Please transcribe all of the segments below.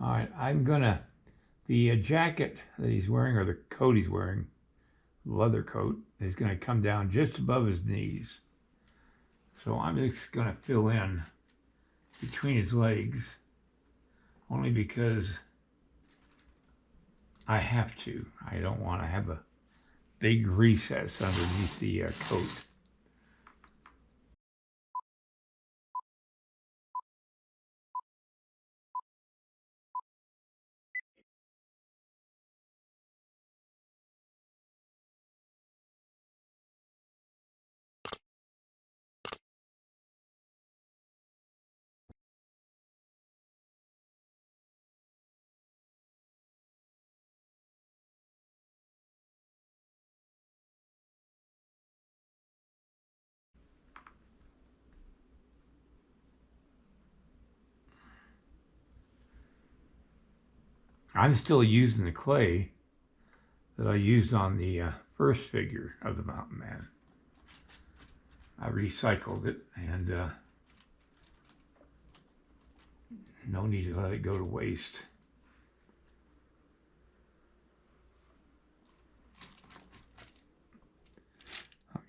All right, the jacket that he's wearing, or the coat he's wearing, leather coat, is gonna come down just above his knees. So I'm just gonna fill in between his legs, only because I have to. I don't want to have a big recess underneath the coat. I'm still using the clay that I used on the first figure of the mountain man. I recycled it, and no need to let it go to waste.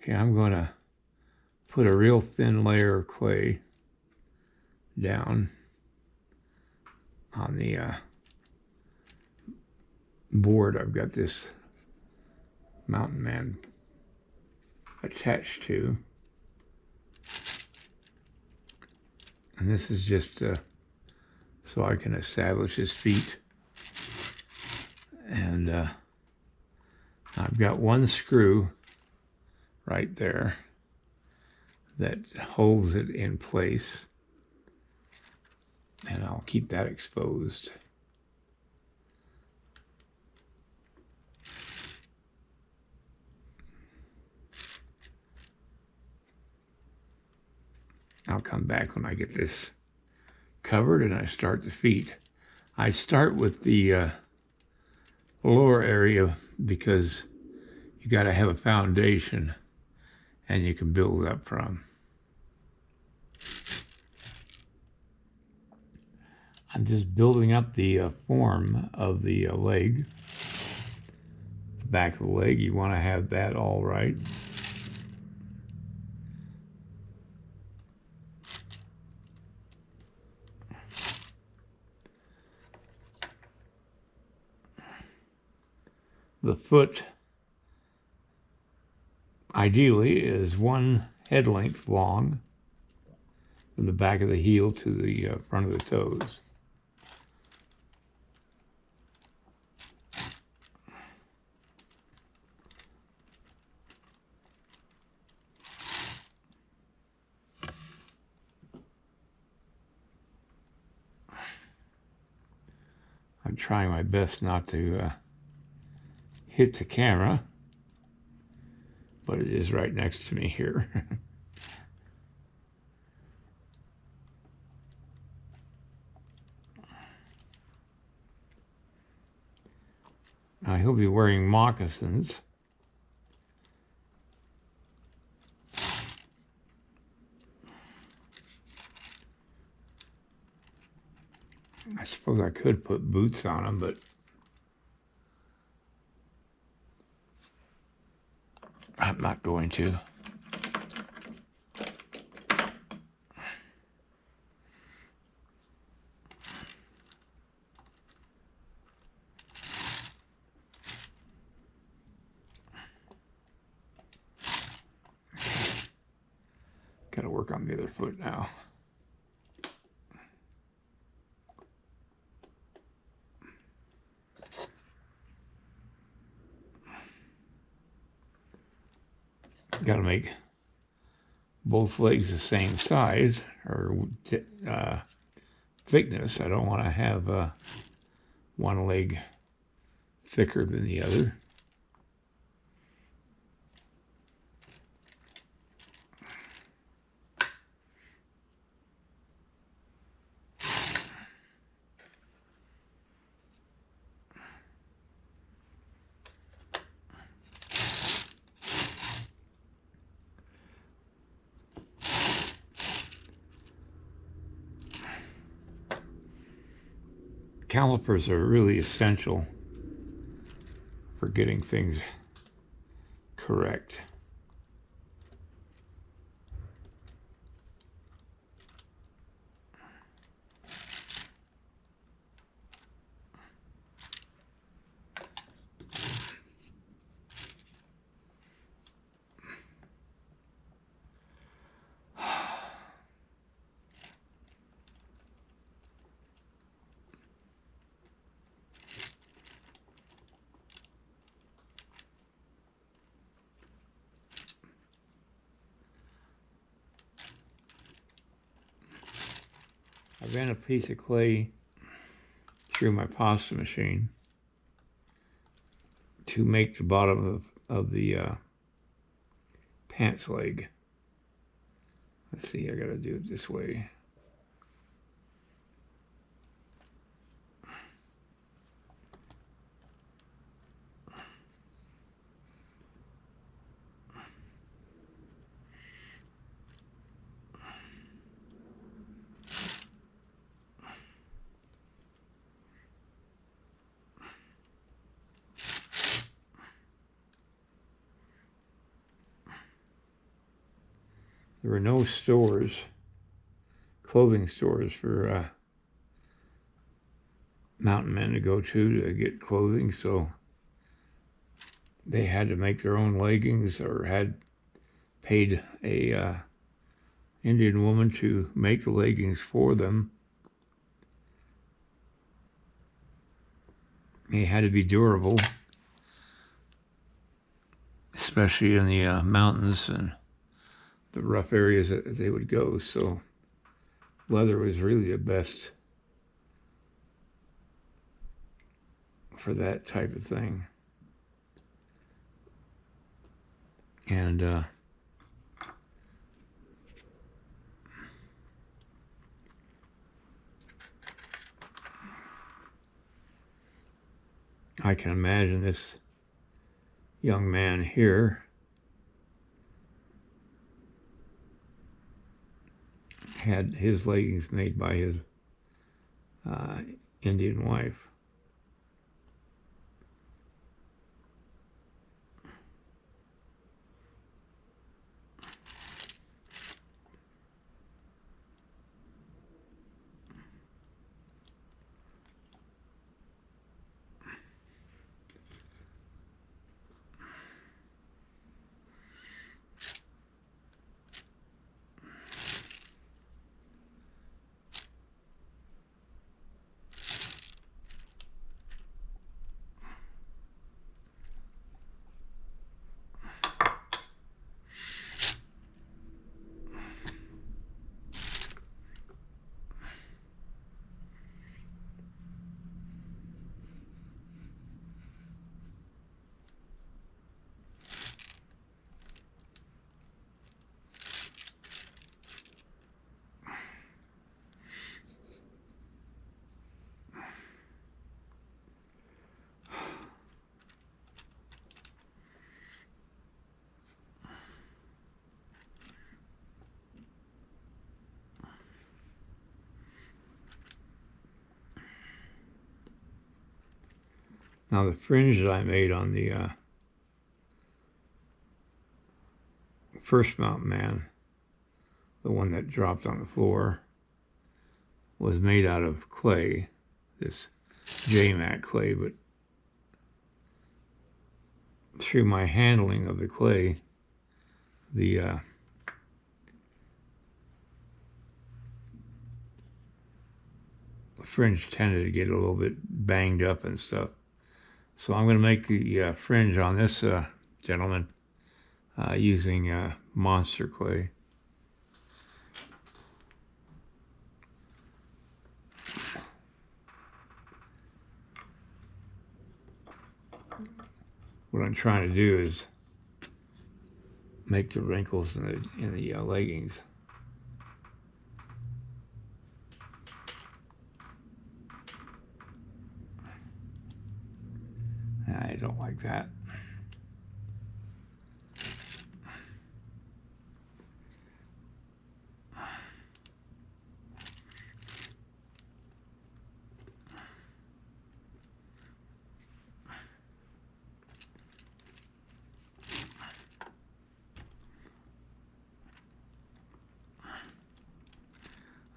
Okay, I'm going to put a real thin layer of clay down on the board I've got this mountain man attached to. And this is just so I can establish his feet. And I've got one screw right there that holds it in place. And I'll keep that exposed. I'll come back when I get this covered and I start the feet. I start with the lower area because you got to have a foundation and you can build up from. I'm just building up the form of the leg. The back of the leg, you want to have that all right. The foot, ideally, is one head length long from the back of the heel to the front of the toes. I'm trying my best not to hit the camera, but it is right next to me here. Now he'll be wearing moccasins. I suppose I could put boots on him, but I'm not going to. Got to work on the other foot now. Got to make both legs the same size or thickness. I don't want to have one leg thicker than the other. calipers are really essential for getting things correct. I ran a piece of clay through my pasta machine to make the bottom of the pants leg. Let's see, I gotta do it this way. There were no stores, clothing stores for mountain men to go to get clothing, so they had to make their own leggings or had paid a Indian woman to make the leggings for them. They had to be durable, especially in the mountains and the rough areas that they would go, so leather was really the best for that type of thing. And I can imagine this young man here had his leggings made by his Indian wife. Now the fringe that I made on the first mountain man, the one that dropped on the floor, was made out of clay, this J-Mac clay, but through my handling of the clay, the fringe tended to get a little bit banged up and stuff. So I'm going to make the fringe on this gentleman using monster clay. What I'm trying to do is make the wrinkles in the leggings. I don't like that.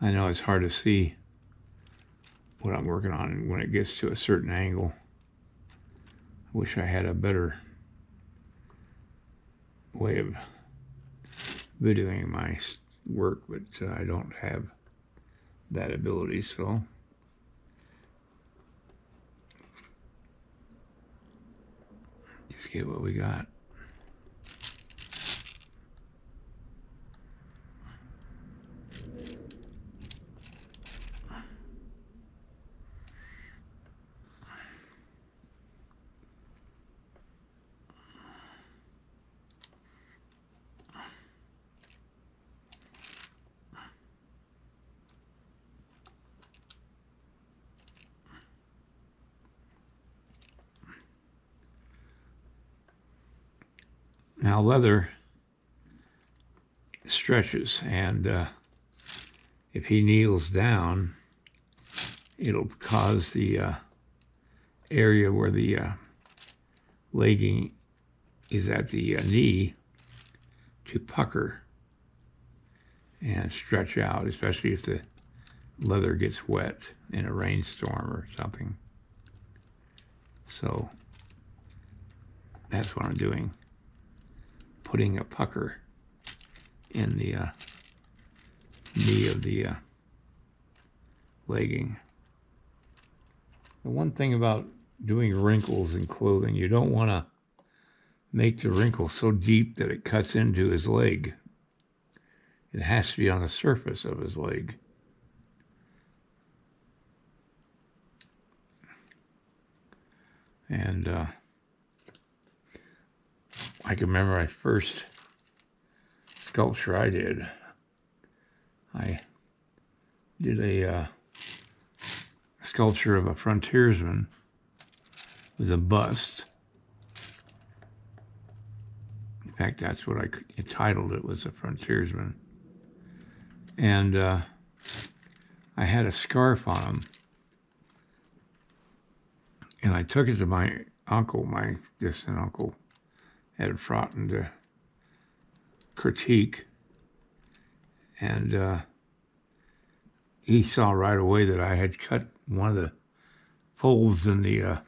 I know it's hard to see what I'm working on when it gets to a certain angle. I wish I had a better way of videoing my work, but I don't have that ability, so just get what we got. Now leather stretches, and if he kneels down, it'll cause the area where the legging is at the knee to pucker and stretch out, especially if the leather gets wet in a rainstorm or something. So that's what I'm doing, putting a pucker in the knee of the legging. The one thing about doing wrinkles in clothing, you don't want to make the wrinkle so deep that it cuts into his leg. It has to be on the surface of his leg. And I can remember my first sculpture I did. I did a sculpture of a frontiersman. It was a bust. In fact, that's what I titled it, was a frontiersman. And I had a scarf on him. And I took it to my uncle, my distant uncle, Ed Frotton, to critique. And he saw right away that I had cut one of the folds in the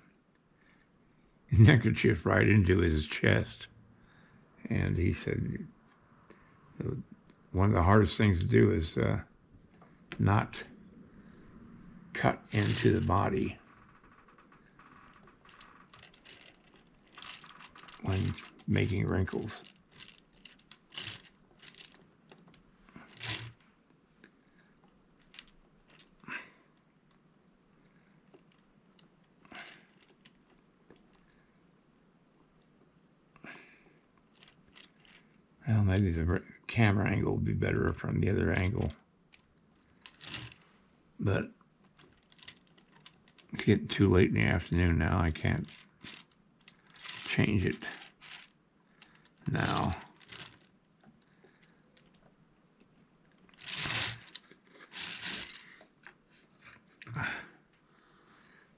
neckerchief right into his chest. And he said, one of the hardest things to do is not cut into the body when making wrinkles. Well, maybe the camera angle would be better from the other angle. But it's getting too late in the afternoon now. I can't change it now.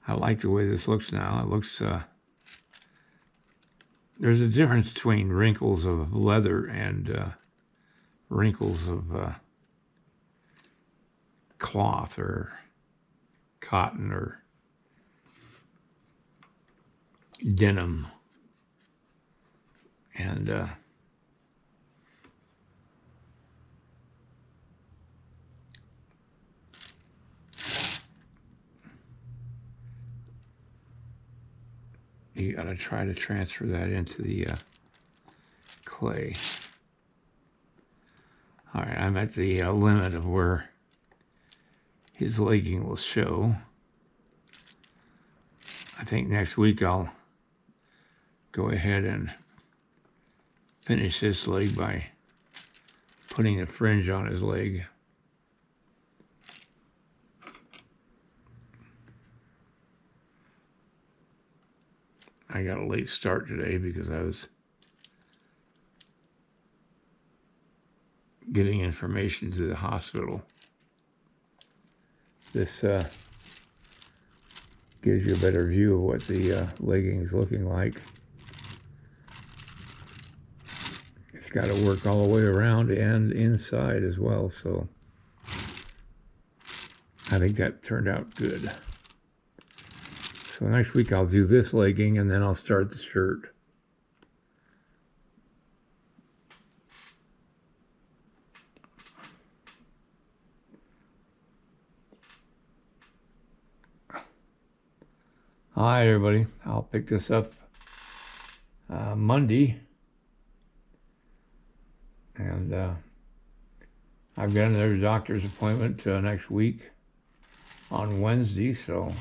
I like the way this looks now. It looks, there's a difference between wrinkles of leather and wrinkles of cloth or cotton or denim. And you gotta try to transfer that into the clay. All right, I'm at the limit of where his legging will show. I think next week I'll go ahead and finish this leg by putting a fringe on his leg. I got a late start today because I was getting information to the hospital. This gives you a better view of what the legging's looking like. It's got to work all the way around and inside as well, so I think that turned out good. So next week I'll do this legging and then I'll start the shirt. All right, everybody. I'll pick this up Monday. And I've got another doctor's appointment next week on Wednesday, so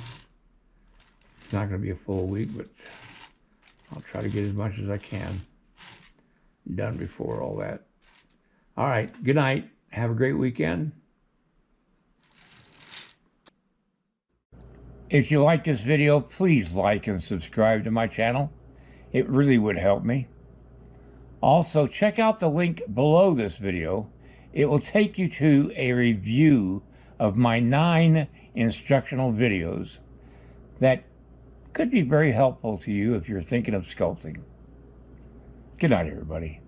it's not going to be a full week, but I'll try to get as much as I can done before all that. All right, good night. Have a great weekend. If you like this video, please like and subscribe to my channel. It really would help me. Also, check out the link below this video. It will take you to a review of my 9 instructional videos that could be very helpful to you if you're thinking of sculpting. Good night, everybody.